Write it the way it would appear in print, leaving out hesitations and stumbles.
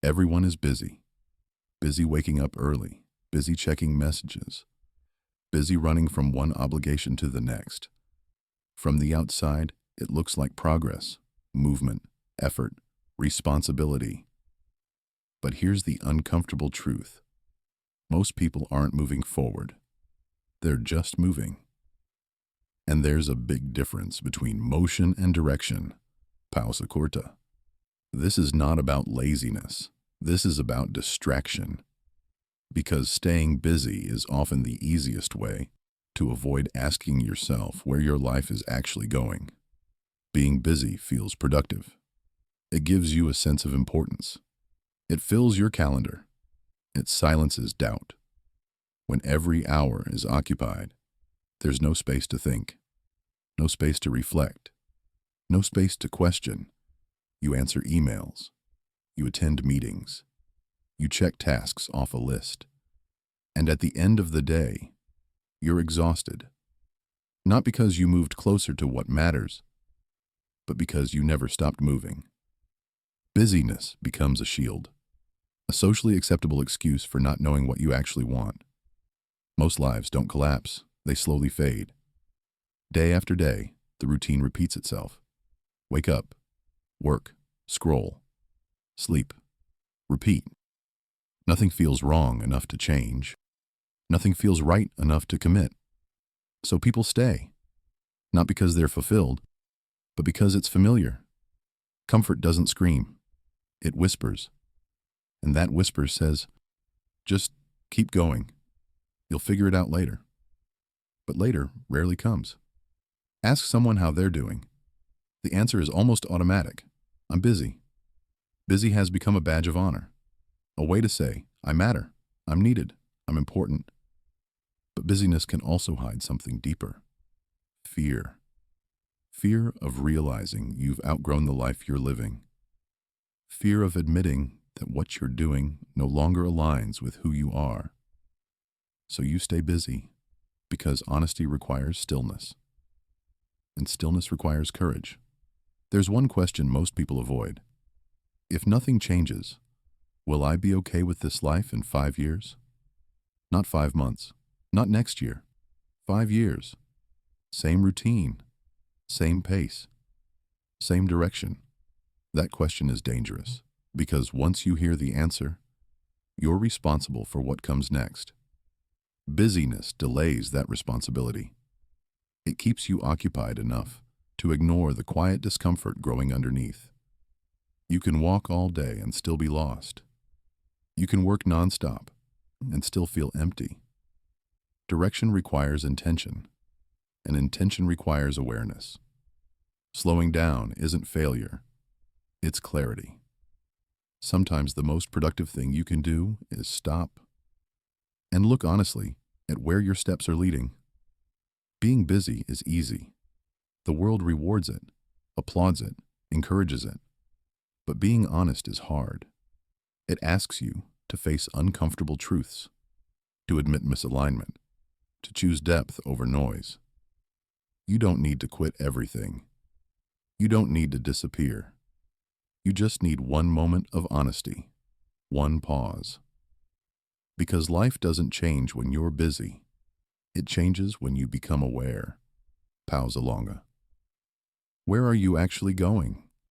Everyone is busy. Busy waking up early, busy checking messages, busy running from one obligation to the next. From the outside, it looks like progress, movement, effort, responsibility. But here's the uncomfortable truth. Most people aren't moving forward. They're just moving. And there's a big difference between motion and direction. Pausa corta. This is not about laziness. This is about distraction. Because staying busy is often the easiest way to avoid asking yourself where your life is actually going. Being busy feels productive. It gives you a sense of importance. It fills your calendar. It silences doubt. When every hour is occupied, there's no space to think, no space to reflect, no space to question. You answer emails. You attend meetings. You check tasks off a list. And at the end of the day, you're exhausted. Not because you moved closer to what matters, but because you never stopped moving. Busyness becomes a shield, a socially acceptable excuse for not knowing what you actually want. Most lives don't collapse, they slowly fade. Day after day, the routine repeats itself. Wake up, work, scroll, sleep, repeat. Nothing feels wrong enough to change. Nothing feels right enough to commit. So people stay, not because they're fulfilled, but because it's familiar. Comfort doesn't scream. It whispers. And that whisper says, just keep going. You'll figure it out later. But later rarely comes. Ask someone how they're doing. The answer is almost automatic. I'm busy. Busy has become a badge of honor. A way to say, I matter, I'm needed, I'm important. But busyness can also hide something deeper. Fear. Fear of realizing you've outgrown the life you're living. Fear of admitting that what you're doing no longer aligns with who you are. So you stay busy because honesty requires stillness. And stillness requires courage. There's one question most people avoid. If nothing changes, will I be okay with this life in 5 years? Not 5 months, not next year. 5 years. Same routine, same pace, same direction. That question is dangerous because once you hear the answer, you're responsible for what comes next. Busyness delays that responsibility. It keeps you occupied enough to ignore the quiet discomfort growing underneath. You can walk all day and still be lost. You can work nonstop and still feel empty. Direction requires intention, and intention requires awareness. Slowing down isn't failure, it's clarity. Sometimes the most productive thing you can do is stop and look honestly at where your steps are leading. Being busy is easy. The world rewards it, applauds it, encourages it. But being honest is hard. It asks you to face uncomfortable truths, to admit misalignment, to choose depth over noise. You don't need to quit everything. You don't need to disappear. You just need one moment of honesty, one pause. Because life doesn't change when you're busy. It changes when you become aware. Pausa longa. Where are you actually going?